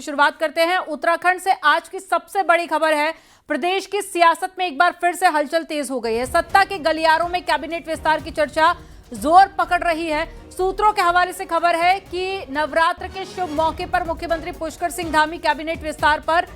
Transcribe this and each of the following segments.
शुरुआत करते हैं उत्तराखंड से। आज की सबसे बड़ी खबर है, प्रदेश की सियासत में एक बार फिर से हलचल तेज हो गई है। सत्ता के गलियारों में कैबिनेट विस्तार की चर्चा जोर पकड़ रही है। सूत्रों के हवाले से खबर है कि नवरात्र के शुभ मौके पर मुख्यमंत्री पुष्कर सिंह धामी कैबिनेट विस्तार पर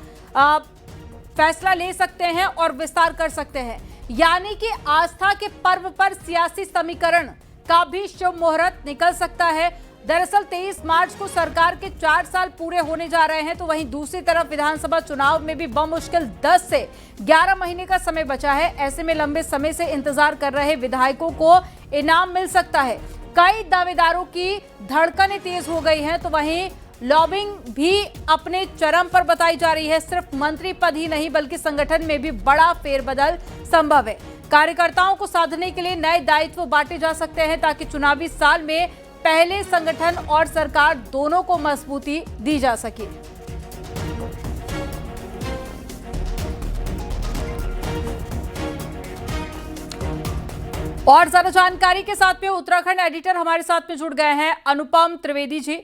फैसला ले सकते हैं और विस्तार कर सकते हैं, यानी कि आस्था के पर्व पर सियासी समीकरण का भी शुभ मुहूर्त निकल सकता है। दरअसल 23 मार्च को सरकार के 4 साल पूरे होने जा रहे हैं, तो वहीं दूसरी तरफ विधानसभा चुनाव में भी बमुश्किल 10 से 11 महीने का समय बचा है। ऐसे में लंबे समय से इंतजार कर रहे विधायकों को इनाम मिल सकता है। कई दावेदारों की धड़कनें तेज हो गई हैं, तो वहीं लॉबिंग भी अपने चरम पर बताई जा रही है। सिर्फ मंत्री पद ही नहीं बल्कि संगठन में भी बड़ा फेरबदल संभव है। कार्यकर्ताओं को साधने के लिए नए दायित्व बांटे जा सकते हैं ताकि चुनावी साल में पहले संगठन और सरकार दोनों को मजबूती दी जा सके। और ज्यादा जानकारी के साथ में उत्तराखंड एडिटर हमारे साथ में जुड़ गए हैं अनुपम त्रिवेदी जी।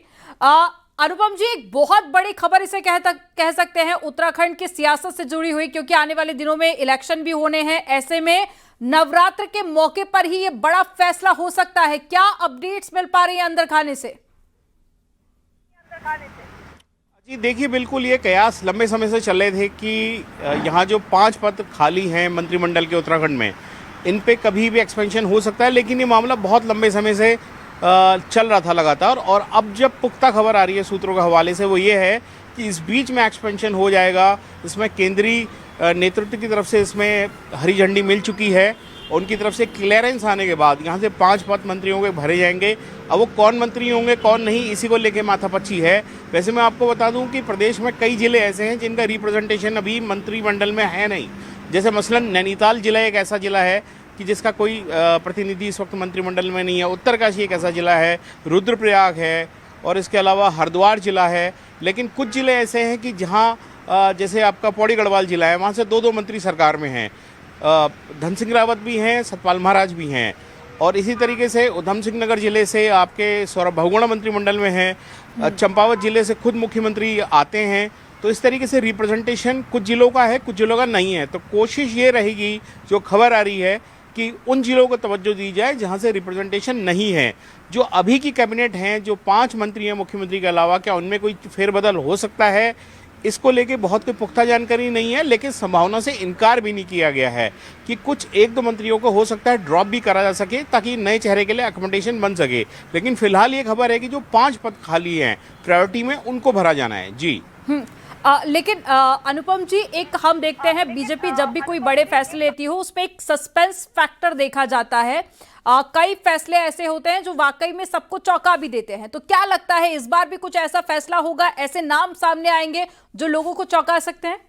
अनुपम जी, एक बहुत बड़ी खबर इसे कह सकते हैं उत्तराखंड की सियासत से जुड़ी हुई, क्योंकि आने वाले दिनों में इलेक्शन भी होने हैं। ऐसे में नवरात्र के मौके पर ही ये बड़ा फैसला हो सकता है। क्या अपडेट्स मिल पा रही है अंदर खाने से? जी देखिए, बिल्कुल ये कयास लंबे समय से चल रहे थे कि यहाँ जो 5 पद खाली हैं मंत्रिमंडल के उत्तराखंड में, इन पे कभी भी एक्सपेंशन हो सकता है। लेकिन ये मामला बहुत लंबे समय से चल रहा था लगातार, और अब जब पुख्ता खबर आ रही है सूत्रों के हवाले से, वो ये है कि इस बीच में एक्सपेंशन हो जाएगा। इसमें केंद्रीय नेतृत्व की तरफ से इसमें हरी झंडी मिल चुकी है। उनकी तरफ से क्लियरेंस आने के बाद यहाँ से 5 पद मंत्रियों के भरे जाएंगे। अब वो कौन मंत्री होंगे कौन नहीं, इसी को लेके माथापच्ची है। वैसे मैं आपको बता दूं कि प्रदेश में कई जिले ऐसे हैं जिनका रिप्रेजेंटेशन अभी मंत्रिमंडल में है नहीं। जैसे मसलन नैनीताल जिला एक ऐसा जिला है कि जिसका कोई प्रतिनिधि इस वक्त मंत्रिमंडल में नहीं है। उत्तरकाशी एक ऐसा जिला है, रुद्रप्रयाग है, और इसके अलावा हरिद्वार जिला है। लेकिन कुछ जिले ऐसे हैं कि जहाँ जैसे आपका पौड़ी गढ़वाल जिला है, वहाँ से 2-2 मंत्री सरकार में हैं। धन सिंह रावत भी हैं, सतपाल महाराज भी हैं, और इसी तरीके से उधम सिंह नगर जिले से आपके सौरभ बहुगुणा मंत्रिमंडल में हैं। चंपावत जिले से खुद मुख्यमंत्री आते हैं। तो इस तरीके से रिप्रेजेंटेशन कुछ जिलों का है, कुछ जिलों का नहीं है। तो कोशिश ये रहेगी, जो खबर आ रही है, कि उन जिलों को तवज्जो दी जाए जहां से रिप्रेजेंटेशन नहीं है। जो अभी की कैबिनेट हैं, जो 5 मंत्री हैं मुख्यमंत्री के अलावा, क्या उनमें कोई फेरबदल हो सकता है, इसको लेके बहुत कोई पुख्ता जानकारी नहीं है। लेकिन संभावना से इनकार भी नहीं किया गया है कि कुछ 1-2 मंत्रियों को हो सकता है ड्रॉप भी करा जा सके, ताकि नए चेहरे के लिए अकोमोडेशन बन सके। लेकिन फिलहाल ये खबर है कि जो 5 पद खाली हैं प्रायोरिटी में, उनको भरा जाना है। जी लेकिन अनुपम जी, एक हम देखते हैं बीजेपी जब भी कोई बड़े फैसले लेती हो उसमें एक सस्पेंस फैक्टर देखा जाता है। कई फैसले ऐसे होते हैं जो वाकई में सबको चौंका भी देते हैं। तो क्या लगता है इस बार भी कुछ ऐसा फैसला होगा, ऐसे नाम सामने आएंगे जो लोगों को चौंका सकते हैं?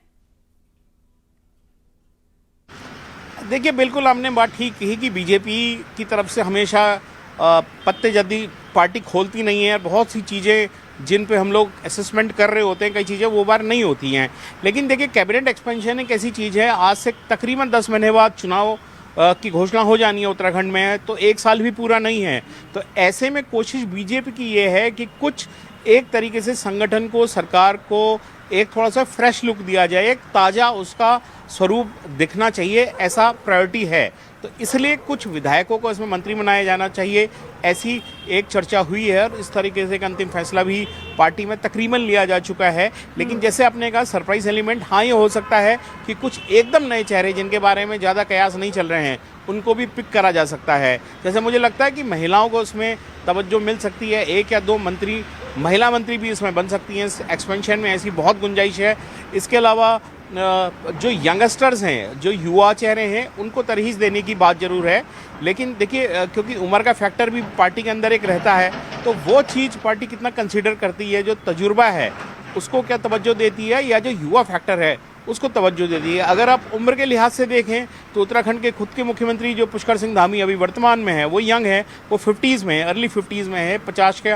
देखिए, बिल्कुल आपने बात ठीक कही कि बीजेपी की तरफ से हमेशा पत्ते जल्दी पार्टी खोलती नहीं है। बहुत सी चीज़ें जिन पे हम लोग असेसमेंट कर रहे होते हैं, कई चीज़ें वो बार नहीं होती हैं। लेकिन देखिए, कैबिनेट एक्सपेंशन एक ऐसी चीज़ है, आज से तकरीबन 10 महीने बाद चुनाव की घोषणा हो जानी है उत्तराखंड में, तो 1 साल भी पूरा नहीं है। तो ऐसे में कोशिश बीजेपी की ये है कि कुछ एक तरीके से संगठन को, सरकार को एक थोड़ा सा फ्रेश लुक दिया जाए, एक ताज़ा उसका स्वरूप दिखना चाहिए, ऐसा प्रायोरिटी है। तो इसलिए कुछ विधायकों को इसमें मंत्री बनाया जाना चाहिए, ऐसी एक चर्चा हुई है, और इस तरीके से एक अंतिम फैसला भी पार्टी में तकरीबन लिया जा चुका है। लेकिन जैसे आपने कहा, सरप्राइज एलिमेंट, हाँ, ये हो सकता है कि कुछ एकदम नए चेहरे जिनके बारे में ज़्यादा कयास नहीं चल रहे हैं, उनको भी पिक करा जा सकता है। जैसे मुझे लगता है कि महिलाओं को उसमें तवज्जो मिल सकती है, 1 या 2 मंत्री महिला मंत्री भी इसमें बन सकती हैं। एक्सपेंशन में ऐसी बहुत गुंजाइश है। इसके अलावा जो यंगस्टर्स हैं, जो युवा चेहरे हैं, उनको तरहीज देने की बात ज़रूर है। लेकिन देखिए, क्योंकि उम्र का फैक्टर भी पार्टी के अंदर एक रहता है, तो वो चीज़ पार्टी कितना कंसीडर करती है, जो तजुर्बा है उसको क्या तवज्जो देती है, या जो युवा फैक्टर है उसको तवज्जो देती है। अगर आप उम्र के लिहाज से देखें तो उत्तराखंड के खुद के मुख्यमंत्री जो पुष्कर सिंह धामी अभी वर्तमान में है, वो यंग है, वो 50s में है, अर्ली 50s में है। 50 के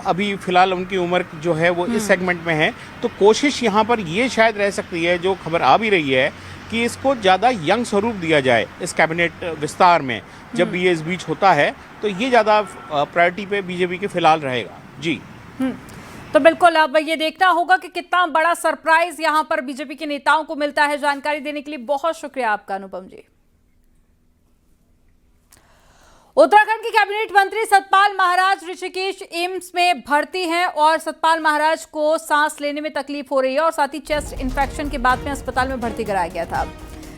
अभी फ़िलहाल उनकी उम्र जो है वो इस सेगमेंट में है। तो कोशिश यहाँ पर ये शायद रह सकती है, जो खबर आ भी रही है, कि इसको ज़्यादा यंग स्वरूप दिया जाए इस कैबिनेट विस्तार में। जब भी ये इस बीच होता है, तो ये ज़्यादा प्रायोरिटी पे बीजेपी के फिलहाल रहेगा। जी तो बिल्कुल अब ये देखना होगा कि कितना बड़ा सरप्राइज यहां पर बीजेपी के नेताओं को मिलता है। जानकारी देने के लिए बहुत शुक्रिया आपका अनुपम जी। उत्तराखंड के कैबिनेट मंत्री सतपाल महाराज ऋषिकेश एम्स में भर्ती हैं और सतपाल महाराज को सांस लेने में तकलीफ हो रही है और साथ ही चेस्ट इंफेक्शन के बाद में अस्पताल में भर्ती कराया गया था।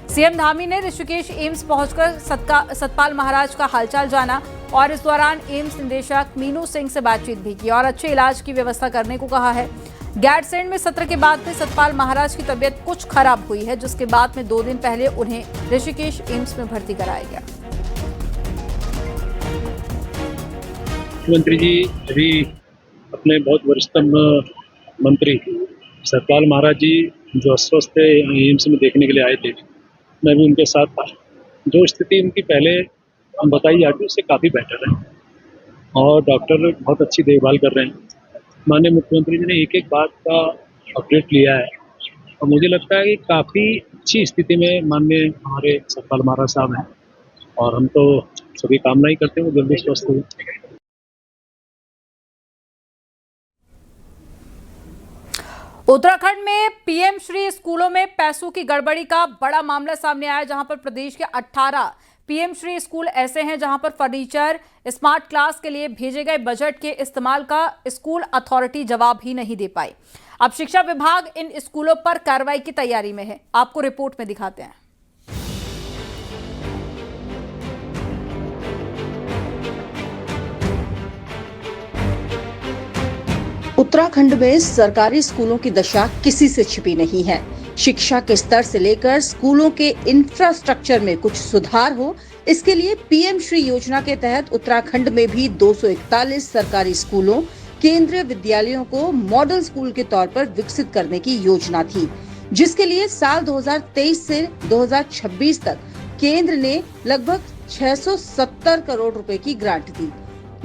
सीएम धामी ने ऋषिकेश एम्स पहुंचकर सतपाल महाराज का हालचाल जाना और इस दौरान एम्स निदेशक मीनू सिंह से बातचीत भी की और अच्छे इलाज की व्यवस्था करने को कहा है। गैरसैंण में सत्र के बाद में सतपाल महाराज की तबीयत कुछ खराब हुई है, जिसके बाद में 2 दिन पहले उन्हें ऋषिकेश एम्स में भर्ती कराया गया। मुख्यमंत्री जी अभी अपने बहुत वरिष्ठतम मंत्री सतपाल महाराज जी जो अस्वस्थ थे एम्स में देखने के लिए आए थे, मैं भी उनके साथ था। जो स्थिति उनकी पहले हम बताई जाती उससे काफ़ी बेटर है और डॉक्टर बहुत अच्छी देखभाल कर रहे हैं। माननीय मुख्यमंत्री जी ने एक बात का अपडेट लिया है और मुझे लगता है कि काफ़ी अच्छी स्थिति में माननीय हमारे सतपाल महाराज साहब हैं और हम तो सभी कामना ही करते हैं वो जल्दी स्वस्थ हुए। उत्तराखंड में पीएम श्री स्कूलों में पैसों की गड़बड़ी का बड़ा मामला सामने आया, जहां पर प्रदेश के 18 पीएम श्री स्कूल ऐसे हैं जहां पर फर्नीचर, स्मार्ट क्लास के लिए भेजे गए बजट के इस्तेमाल का स्कूल अथॉरिटी जवाब ही नहीं दे पाई। अब शिक्षा विभाग इन स्कूलों पर कार्रवाई की तैयारी में है। आपको रिपोर्ट में दिखाते हैं। उत्तराखंड में सरकारी स्कूलों की दशा किसी से छिपी नहीं है। शिक्षा के स्तर से लेकर स्कूलों के इंफ्रास्ट्रक्चर में कुछ सुधार हो, इसके लिए पीएम श्री योजना के तहत उत्तराखंड में भी 241 सरकारी स्कूलों, केंद्रीय विद्यालयों को मॉडल स्कूल के तौर पर विकसित करने की योजना थी, जिसके लिए साल 2023 से 2026 तक केंद्र ने लगभग 670 करोड़ रुपए की ग्रांट दी।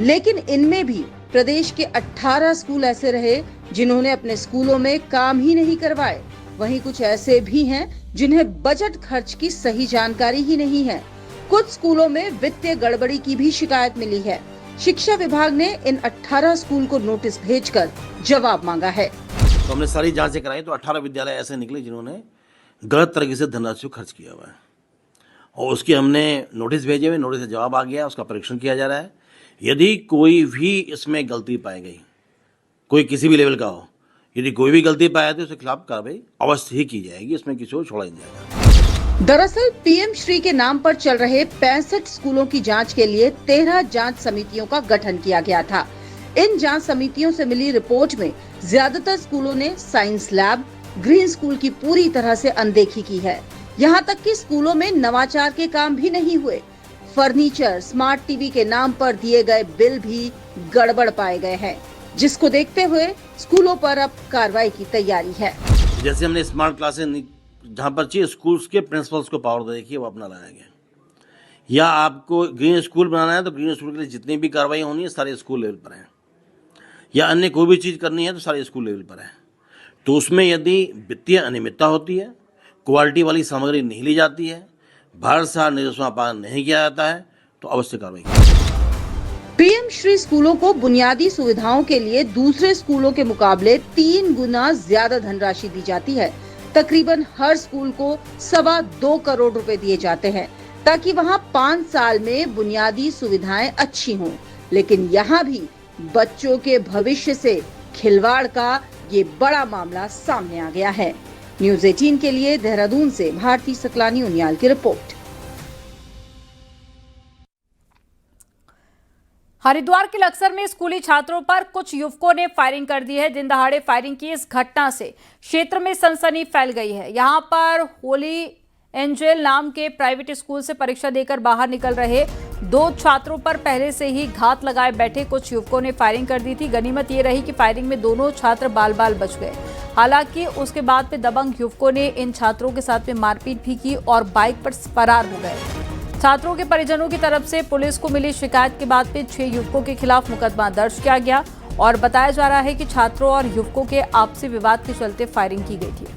लेकिन इनमें भी प्रदेश के 18 स्कूल ऐसे रहे जिन्होंने अपने स्कूलों में काम ही नहीं करवाए। वहीं कुछ ऐसे भी हैं जिन्हें बजट खर्च की सही जानकारी ही नहीं है। कुछ स्कूलों में वित्तीय गड़बड़ी की भी शिकायत मिली है। शिक्षा विभाग ने इन 18 स्कूल को नोटिस भेजकर जवाब मांगा है। तो हमने सारी जांचें कराई तो 18 विद्यालय ऐसे निकले जिन्होंने गलत तरीके से धनराशि को खर्च किया हुआ है और उसकी हमने नोटिस भेजे हुए, नोटिस से जवाब आ गया, उसका परीक्षण किया जा रहा है। यदि कोई भी इसमें गलती पाई गई, कोई किसी भी लेवल का हो, यदि कोई भी गलती पाया तो उसके खिलाफ कार्रवाई अवश्य ही की जाएगी, इसमें किसी को छोड़ा नहीं जाएगा। दरअसल पीएम श्री के नाम पर चल रहे 65 स्कूलों की जांच के लिए 13 जांच समितियों का गठन किया गया था। इन जांच समितियों से मिली रिपोर्ट में ज्यादातर स्कूलों ने साइंस लैब, ग्रीन स्कूल की पूरी तरह से अनदेखी की है। यहाँ तक कि स्कूलों में नवाचार के काम भी नहीं हुए। फर्नीचर, स्मार्ट टीवी के नाम पर दिए गए बिल भी गड़बड़ पाए गए हैं, जिसको देखते हुए स्कूलों पर अब कार्रवाई की तैयारी है। जैसे हमने स्मार्ट क्लासेस जहाँ पर चाहिए स्कूल्स के प्रिंसिपल्स को पावर दे रखी है वो अपना लाया गया, या आपको ग्रीन स्कूल बनाना है तो ग्रीन स्कूल के लिए जितनी भी कार्रवाई होनी है सारे स्कूल लेवल पर है, या अन्य कोई भी चीज़ करनी है तो सारे स्कूल लेवल पर है। तो उसमें यदि वित्तीय अनियमितता होती है, क्वालिटी वाली सामग्री नहीं ली जाती है, भारत निर्देशों का पालन नहीं किया जाता है, तो अवश्य कार्रवाई। पीएम श्री स्कूलों को बुनियादी सुविधाओं के लिए दूसरे स्कूलों के मुकाबले 3 गुना ज्यादा धनराशि दी जाती है। तकरीबन हर स्कूल को 2.25 करोड़ रुपए दिए जाते हैं ताकि वहां 5 साल में बुनियादी सुविधाएं अच्छी हों। लेकिन यहाँ भी बच्चों के भविष्य से खिलवाड़ का ये बड़ा मामला सामने आ गया है। न्यूज़ 18 के लिए देहरादून से भारती सकलानी उनियाल की रिपोर्ट। हरिद्वार के लक्सर में स्कूली छात्रों पर कुछ युवकों ने फायरिंग कर दी है। दिन दहाड़े फायरिंग की इस घटना से क्षेत्र में सनसनी फैल गई है। यहां पर होली एंजल नाम के प्राइवेट स्कूल से परीक्षा देकर बाहर निकल रहे 2 छात्रों पर पहले से ही घात लगाए बैठे कुछ युवकों ने फायरिंग कर दी थी। गनीमत ये रही कि फायरिंग में दोनों छात्र बाल बाल बच गए। हालांकि उसके बाद में दबंग युवकों ने इन छात्रों के साथ में मारपीट भी की और बाइक पर फरार हो गए। छात्रों के परिजनों की तरफ से पुलिस को मिली शिकायत के बाद में 6 युवकों के खिलाफ मुकदमा दर्ज किया गया और बताया जा रहा है कि छात्रों और युवकों के आपसी विवाद के चलते फायरिंग की गई थी।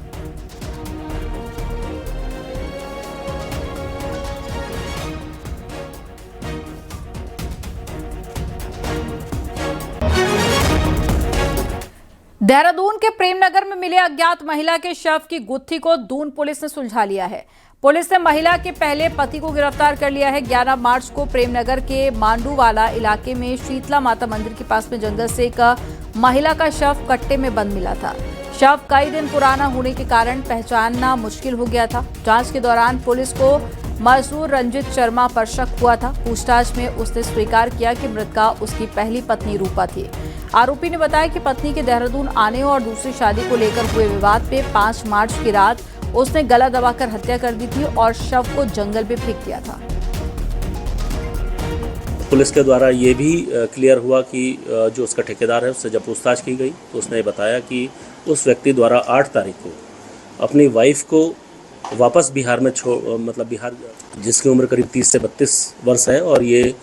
देहरादून के प्रेमनगर में मिले अज्ञात महिला के शव की गुत्थी को दून पुलिस ने सुलझा लिया है। पुलिस ने महिला के पहले पति को गिरफ्तार कर लिया है। 11 मार्च को प्रेमनगर के मांडूवाला इलाके में शीतला माता मंदिर के पास में जंगल से एक महिला का शव कट्टे में बंद मिला था। शव कई दिन पुराना होने के कारण पहचानना मुश्किल हो गया था। जांच के दौरान पुलिस को मजदूर रंजित शर्मा पर शक हुआ था। पूछताछ में उसने स्वीकार किया कि मृतका उसकी पहली पत्नी रूपा थी। आरोपी ने बताया कि पत्नी के देहरादून आने और दूसरी शादी को लेकर हुए विवाद पे 5 मार्च की रात उसने गला दबाकर हत्या कर दी थी और शव को जंगल में फेंक दिया था। पुलिस के द्वारा ये भी क्लियर हुआ कि जो उसका ठेकेदार है उससे जब पूछताछ की गई तो उसने बताया कि उस व्यक्ति द्वारा 8 तारीख को अपनी वाइफ को वापस बिहार में बिहार जिसकी उम्र करीब 30 से 32 वर्ष है और ये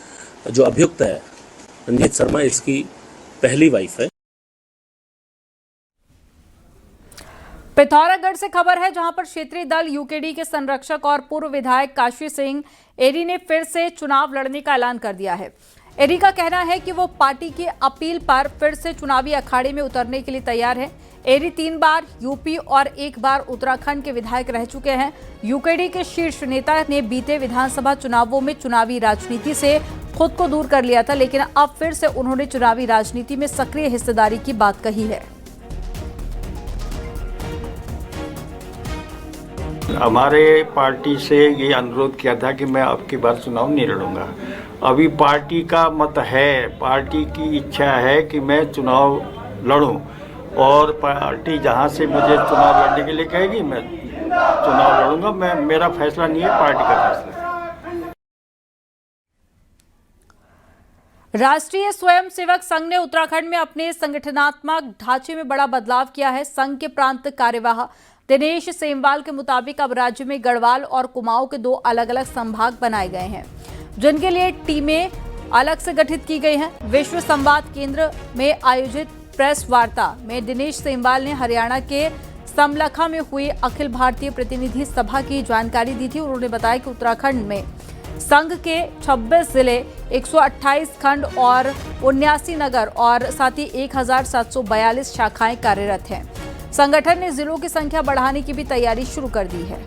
जो अभियुक्त है रंजीत शर्मा इसकी पहली वाइफ है। पिथौरागढ़ से खबर है, जहां पर क्षेत्रीय दल यूकेडी के संरक्षक और पूर्व विधायक काशी सिंह एरी ने फिर से चुनाव लड़ने का ऐलान कर दिया है। एरी का कहना है कि वो पार्टी की अपील पर फिर से चुनावी अखाड़े में उतरने के लिए तैयार है। एरी 3 बार यूपी और 1 बार उत्तराखंड के विधायक रह चुके हैं। यूकेडी के शीर्ष नेता ने बीते विधानसभा चुनावों में चुनावी राजनीति से खुद को दूर कर लिया था, लेकिन अब फिर से उन्होंने चुनावी राजनीति में सक्रिय हिस्सेदारी की बात कही है। हमारे पार्टी से ये अनुरोध किया था कि मैं अब की बार चुनाव नहीं लड़ूंगा। अभी पार्टी का मत है, पार्टी की इच्छा है कि मैं चुनाव लड़ूं और पार्टी जहां से मुझे चुनाव लड़ने के लिए कहेगी मैं चुनाव लड़ूंगा। मेरा फैसला नहीं है, पार्टी का फैसला है। राष्ट्रीय स्वयंसेवक संघ ने उत्तराखंड में अपने संगठनात्मक ढांचे में बड़ा बदलाव किया है। संघ के प्रांत कार्यवाह दिनेश सेमवाल के मुताबिक अब राज्य में गढ़वाल और कुमाऊं के 2 अलग अलग संभाग बनाए गए हैं, जिनके लिए टीमें अलग से गठित की गई हैं। विश्व संवाद केंद्र में आयोजित प्रेस वार्ता में दिनेश सेमवाल ने हरियाणा के समलखा में हुई अखिल भारतीय प्रतिनिधि सभा की जानकारी दी थी। उन्होंने बताया कि उत्तराखंड में संघ के 26 जिले, 128 खंड और 79 नगर और साथ ही 1742 शाखाएं कार्यरत हैं। संगठन ने जिलों की संख्या बढ़ाने की भी तैयारी शुरू कर दी है।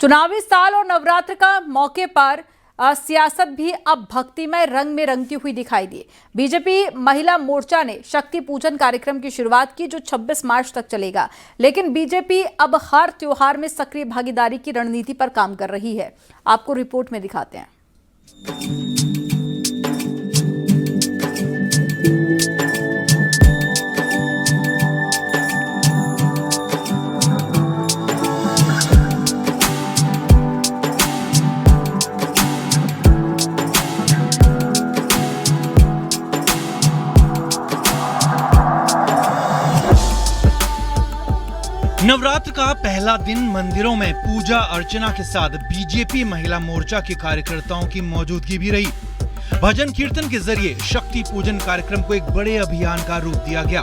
चुनावी साल और नवरात्र का मौके पर सियासत भी अब भक्तिमय रंग में रंगती हुई दिखाई दी। बीजेपी महिला मोर्चा ने शक्ति पूजन कार्यक्रम की शुरुआत की, जो 26 मार्च तक चलेगा। लेकिन बीजेपी अब हर त्योहार में सक्रिय भागीदारी की रणनीति पर काम कर रही है। आपको रिपोर्ट में दिखाते हैं। नवरात्र का पहला दिन मंदिरों में पूजा अर्चना के साथ बीजेपी महिला मोर्चा के कार्यकर्ताओं की मौजूदगी भी रही। भजन कीर्तन के जरिए शक्ति पूजन कार्यक्रम को एक बड़े अभियान का रूप दिया गया।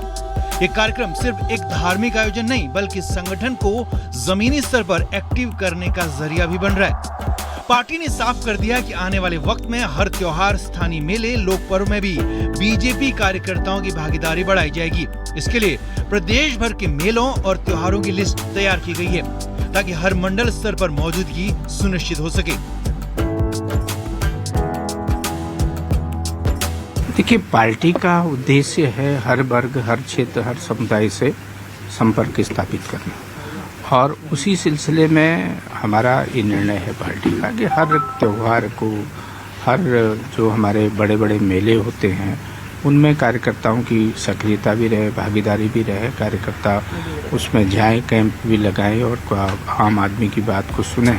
ये कार्यक्रम सिर्फ एक धार्मिक आयोजन नहीं, बल्कि संगठन को जमीनी स्तर पर एक्टिव करने का जरिया भी बन रहा है। पार्टी ने साफ कर दिया कि आने वाले वक्त में हर त्योहार, स्थानीय मेले, लोक पर्व में भी बीजेपी कार्यकर्ताओं की भागीदारी बढ़ाई जाएगी। इसके लिए प्रदेश भर के मेलों और त्योहारों की लिस्ट तैयार की गई है, ताकि हर मंडल स्तर पर मौजूदगी सुनिश्चित हो सके। देखिए, पार्टी का उद्देश्य है हर वर्ग, हर क्षेत्र, हर समुदाय से संपर्क स्थापित करना, और उसी सिलसिले में हमारा ये निर्णय है पार्टी का कि हर त्यौहार को, हर जो हमारे बड़े बड़े मेले होते हैं उनमें कार्यकर्ताओं की सक्रियता भी रहे, भागीदारी भी रहे। कार्यकर्ता उसमें जाएं, कैंप भी लगाएं और आम आदमी की बात को सुने।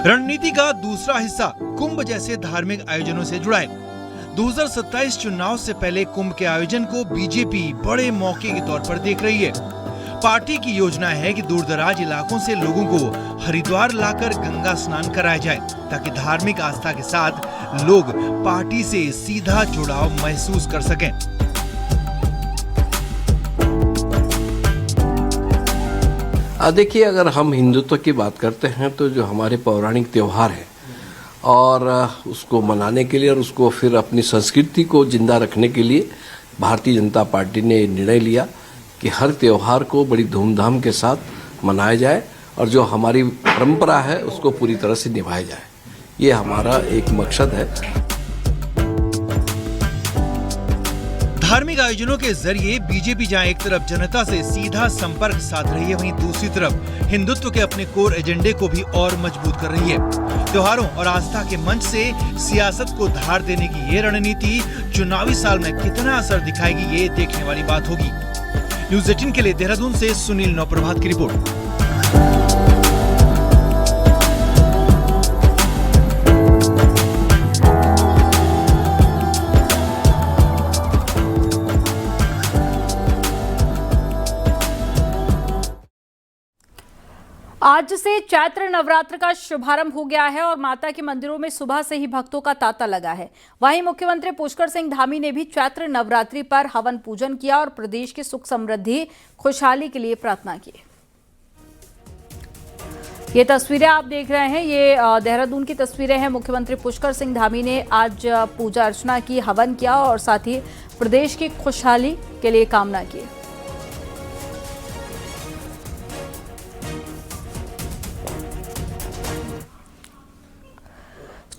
रणनीति का दूसरा हिस्सा कुंभ जैसे धार्मिक आयोजनों से जुड़ा है। 2027 चुनाव से पहले कुंभ के आयोजन को बीजेपी बड़े मौके के तौर पर देख रही है। पार्टी की योजना है कि दूरदराज इलाकों से लोगों को हरिद्वार लाकर गंगा स्नान कराया जाए, ताकि धार्मिक आस्था के साथ लोग पार्टी से सीधा जुड़ाव महसूस कर सकें। देखिए, अगर हम हिंदुत्व की बात करते हैं तो जो हमारे पौराणिक त्यौहार हैं और उसको मनाने के लिए और उसको फिर अपनी संस्कृति को जिंदा रखने के लिए भारतीय जनता पार्टी ने निर्णय लिया कि हर त्यौहार को बड़ी धूमधाम के साथ मनाया जाए और जो हमारी परंपरा है उसको पूरी तरह से निभाया जाए। ये हमारा एक मकसद है। धार्मिक आयोजनों के जरिए बीजेपी जहां एक तरफ जनता से सीधा संपर्क साध रही है, वहीं दूसरी तरफ हिंदुत्व के अपने कोर एजेंडे को भी और मजबूत कर रही है। त्योहारों और आस्था के मंच से सियासत को धार देने की ये रणनीति चुनावी साल में कितना असर दिखाएगी, ये देखने वाली बात होगी। न्यूज़ 18 के लिए देहरादून से सुनील नौप्रभात की रिपोर्ट। आज से चैत्र नवरात्र का शुभारंभ हो गया है और माता के मंदिरों में सुबह से ही भक्तों का तांता लगा है। वहीं मुख्यमंत्री पुष्कर सिंह धामी ने भी चैत्र नवरात्रि पर हवन पूजन किया और प्रदेश की सुख समृद्धि खुशहाली के लिए प्रार्थना की। ये तस्वीरें आप देख रहे हैं, ये देहरादून की तस्वीरें हैं। मुख्यमंत्री पुष्कर सिंह धामी ने आज पूजा अर्चना की, हवन किया और साथ ही प्रदेश की खुशहाली के लिए कामना की।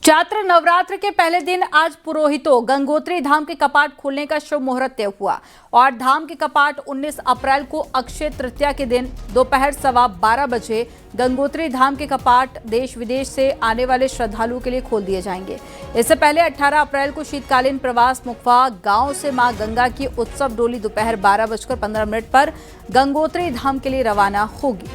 चैत्र नवरात्र के पहले दिन आज पुरोहितों गंगोत्री धाम के कपाट खोलने का शुभ मुहूर्त तय हुआ और धाम के कपाट 19 अप्रैल को अक्षय तृतीया के दिन दोपहर 12:15 बजे गंगोत्री धाम के कपाट देश विदेश से आने वाले श्रद्धालुओं के लिए खोल दिए जाएंगे। इससे पहले 18 अप्रैल को शीतकालीन प्रवास मुखवा गांव से मां गंगा की उत्सव डोली दोपहर 12:15 पर गंगोत्री धाम के लिए रवाना होगी।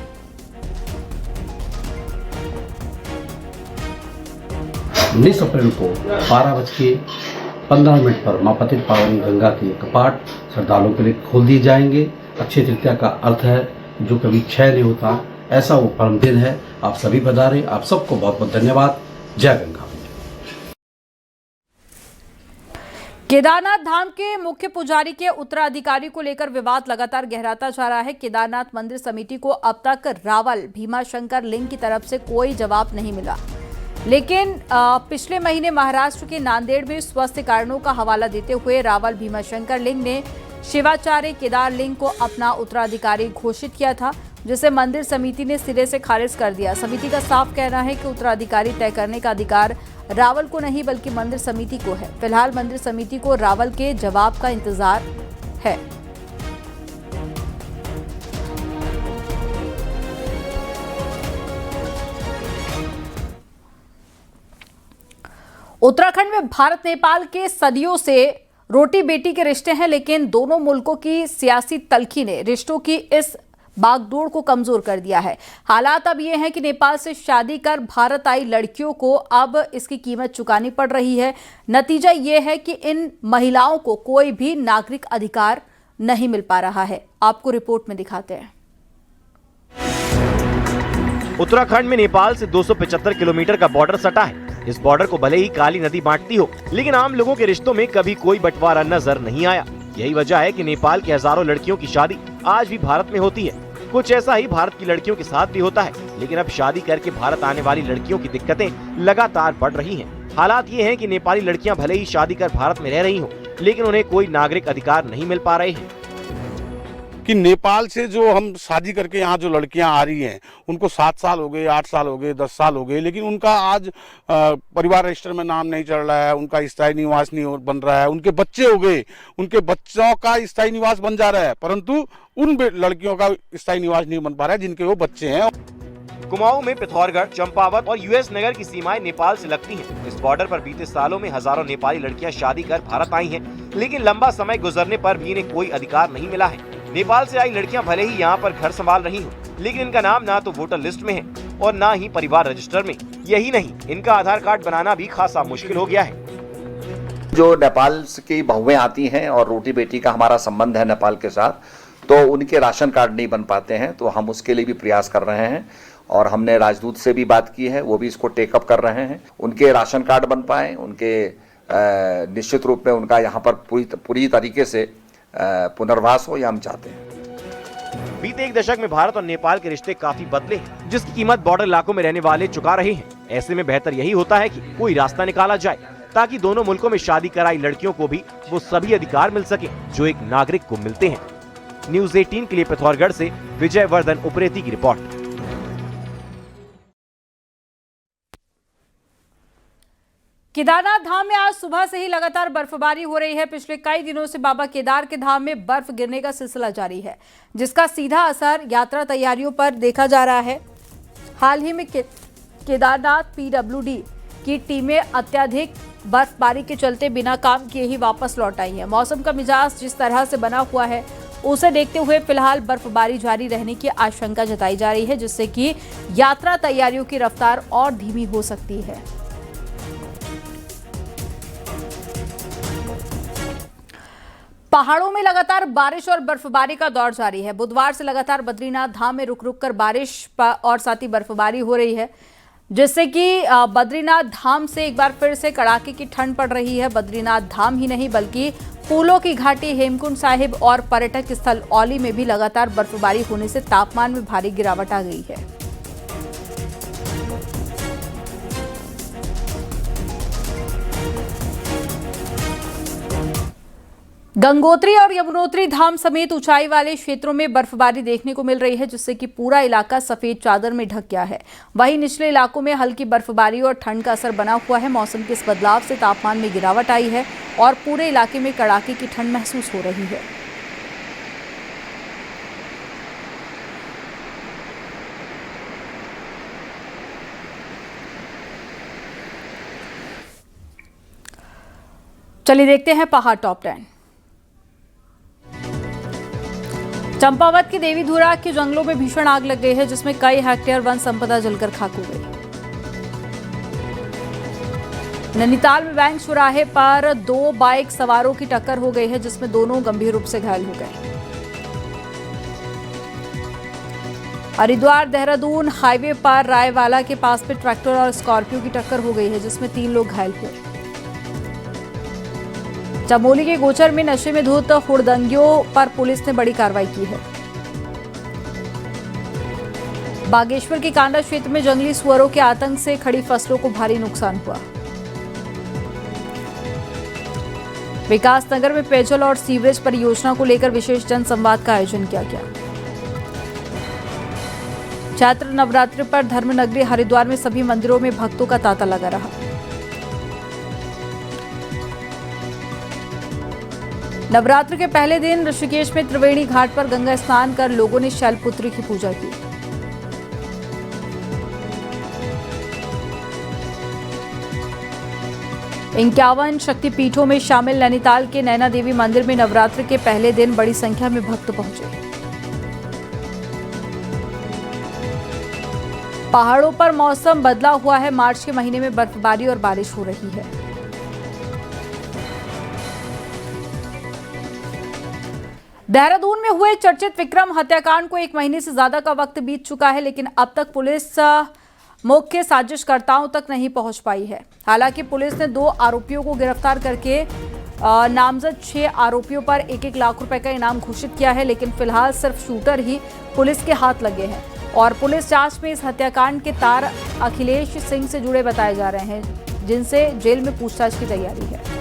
19 अप्रैल को 12:15 पर मां पतित पावन गंगा के कपाट श्रद्धालुओं के लिए खोल दिए जाएंगे। अक्षय तृतीया का अर्थ है जो कभी क्षय नहीं होता, ऐसा वो परम दिन है। आप सभी पधारे, आप सबको बहुत बहुत धन्यवाद। जय गंगा। केदारनाथ धाम के मुख्य पुजारी के उत्तराधिकारी को लेकर विवाद लगातार गहराता जा रहा है। केदारनाथ मंदिर समिति को अब तक रावल भीमाशंकर लिंग की तरफ से कोई जवाब नहीं मिला, लेकिन पिछले महीने महाराष्ट्र के नांदेड़ में स्वास्थ्य कारणों का हवाला देते हुए रावल भीमाशंकर लिंग ने शिवाचार्य केदार लिंग को अपना उत्तराधिकारी घोषित किया था, जिसे मंदिर समिति ने सिरे से खारिज कर दिया। समिति का साफ कहना है कि उत्तराधिकारी तय करने का अधिकार रावल को नहीं बल्कि मंदिर समिति को है। फिलहाल मंदिर समिति को रावल के जवाब का इंतजार है। उत्तराखंड में भारत नेपाल के सदियों से रोटी बेटी के रिश्ते हैं, लेकिन दोनों मुल्कों की सियासी तल्खी ने रिश्तों की इस बागडोर को कमजोर कर दिया है। हालात अब ये हैं कि नेपाल से शादी कर भारत आई लड़कियों को अब इसकी कीमत चुकानी पड़ रही है। नतीजा ये है कि इन महिलाओं को कोई भी नागरिक अधिकार नहीं मिल पा रहा है। आपको रिपोर्ट में दिखाते हैं। उत्तराखंड में नेपाल से 275 किलोमीटर का बॉर्डर सटा है। इस बॉर्डर को भले ही काली नदी बांटती हो, लेकिन आम लोगों के रिश्तों में कभी कोई बंटवारा नजर नहीं आया। यही वजह है कि नेपाल की हजारों लड़कियों की शादी आज भी भारत में होती है। कुछ ऐसा ही भारत की लड़कियों के साथ भी होता है, लेकिन अब शादी करके भारत आने वाली लड़कियों की दिक्कतें लगातार बढ़ रही हैं। हालात ये हैं कि नेपाली लड़कियां भले ही शादी कर भारत में रह रही हों, लेकिन उन्हें कोई नागरिक अधिकार नहीं मिल पा रहे हैं। कि नेपाल से जो हम शादी करके यहाँ जो लड़कियां आ रही हैं उनको 7 साल हो गए, 8 साल हो गए, 10 साल हो गए, लेकिन उनका आज परिवार रजिस्टर में नाम नहीं चढ़ रहा है, उनका स्थायी निवास नहीं बन रहा है। उनके बच्चे हो गए, उनके बच्चों का स्थायी निवास बन जा रहा है, परंतु उन लड़कियों का स्थायी निवास नहीं बन पा रहा है जिनके वो बच्चे हैं। कुमाऊं में पिथौरागढ़, चंपावत और यूएस नगर की सीमाएं नेपाल से लगती हैं। इस बॉर्डर पर बीते सालों में हजारों नेपाली लड़कियां शादी कर भारत आई हैं, लेकिन लंबा समय गुजरने पर भी इन्हें कोई अधिकार नहीं मिला है। नेपाल से आई लड़कियां भले ही यहाँ पर घर संभाल रही हों, लेकिन इनका नाम ना तो वोटर लिस्ट में है और ना ही परिवार रजिस्टर में। यही नहीं, इनका आधार कार्ड बनाना भी खासा मुश्किल हो गया है। जो नेपाल की बहुएं आती हैं और रोटी बेटी का हमारा संबंध है नेपाल के साथ, तो उनके राशन कार्ड नहीं बन पाते हैं, तो हम उसके लिए भी प्रयास कर रहे हैं और हमने राजदूत से भी बात की है, वो भी इसको टेकअप कर रहे हैं। उनके राशन कार्ड बन पाए, उनके निश्चित रूप में उनका यहाँ पर पूरी तरीके से पुनर्वास हो, यह हम चाहते हैं। बीते एक दशक में भारत और नेपाल के रिश्ते काफी बदले हैं, जिसकी कीमत बॉर्डर इलाकों में रहने वाले चुका रहे हैं। ऐसे में बेहतर यही होता है कि कोई रास्ता निकाला जाए ताकि दोनों मुल्कों में शादी कराई लड़कियों को भी वो सभी अधिकार मिल सके जो एक नागरिक को मिलते हैं। न्यूज़ 18 के लिए पिथौरागढ़ से विजय वर्धन उप्रेती की रिपोर्ट। केदारनाथ धाम में आज सुबह से ही लगातार बर्फबारी हो रही है। पिछले कई दिनों से बाबा केदार के धाम में बर्फ गिरने का सिलसिला जारी है, जिसका सीधा असर यात्रा तैयारियों पर देखा जा रहा है। हाल ही में केदारनाथ PWD की टीमें अत्यधिक बर्फबारी के चलते बिना काम किए ही वापस लौट आई है। मौसम का मिजाज जिस तरह से बना हुआ है उसे देखते हुए फिलहाल बर्फबारी जारी रहने की आशंका जताई जा रही है, जिससे कि यात्रा तैयारियों की रफ्तार और धीमी हो सकती है। पहाड़ों में लगातार बारिश और बर्फबारी का दौर जारी है। बुधवार से लगातार बद्रीनाथ धाम में रुक रुक कर बारिश और साथ ही बर्फबारी हो रही है, जिससे कि बद्रीनाथ धाम से एक बार फिर से कड़ाके की ठंड पड़ रही है। बद्रीनाथ धाम ही नहीं बल्कि फूलों की घाटी, हेमकुंड साहिब और पर्यटक स्थल औली में भी लगातार बर्फबारी होने से तापमान में भारी गिरावट आ गई है। गंगोत्री और यमुनोत्री धाम समेत ऊंचाई वाले क्षेत्रों में बर्फबारी देखने को मिल रही है, जिससे कि पूरा इलाका सफेद चादर में ढक गया है। वहीं निचले इलाकों में हल्की बर्फबारी और ठंड का असर बना हुआ है। मौसम के इस बदलाव से तापमान में गिरावट आई है और पूरे इलाके में कड़ाके की ठंड महसूस हो रही है। चलिए देखते हैं पहाड़ टॉप 10। चंपावत के देवीधुरा के जंगलों में भीषण आग लग गई है, जिसमें कई हेक्टेयर वन संपदा जलकर खाक हो गई। नैनीताल में बैंक चौराहे पर 2 बाइक सवारों की टक्कर हो गई है, जिसमें दोनों गंभीर रूप से घायल हो गए। हरिद्वार देहरादून हाईवे पर रायवाला के पास में ट्रैक्टर और स्कॉर्पियो की टक्कर हो गई है, जिसमें 3 लोग घायल हुए। चमोली के गोचर में नशे में धुत हुड़दंगियों पर पुलिस ने बड़ी कार्रवाई की है। बागेश्वर के कांडा क्षेत्र में जंगली सुअरों के आतंक से खड़ी फसलों को भारी नुकसान हुआ। विकासनगर में पेयजल और सीवरेज परियोजना को लेकर विशेष जनसंवाद का आयोजन किया गया। चैत्र नवरात्रि पर धर्मनगरी हरिद्वार में सभी मंदिरों में भक्तों का तांता लगा रहा। नवरात्र के पहले दिन ऋषिकेश में त्रिवेणी घाट पर गंगा स्नान कर लोगों ने शैलपुत्री की पूजा की। इक्यावन शक्तिपीठों में शामिल नैनीताल के नैना देवी मंदिर में नवरात्र के पहले दिन बड़ी संख्या में भक्त पहुंचे। पहाड़ों पर मौसम बदला हुआ है। मार्च के महीने में बर्फबारी और बारिश हो रही है। देहरादून में हुए चर्चित विक्रम हत्याकांड को 1 महीने से ज्यादा का वक्त बीत चुका है, लेकिन अब तक पुलिस मुख्य साजिशकर्ताओं तक नहीं पहुंच पाई है। हालांकि पुलिस ने 2 आरोपियों को गिरफ्तार करके नामजद 6 आरोपियों पर 1-1 लाख रुपए का इनाम घोषित किया है, लेकिन फिलहाल सिर्फ शूटर ही पुलिस के हाथ लगे हैं और पुलिस जांच में इस हत्याकांड के तार अखिलेश सिंह से जुड़े बताए जा रहे हैं, जिनसे जेल में पूछताछ की तैयारी है।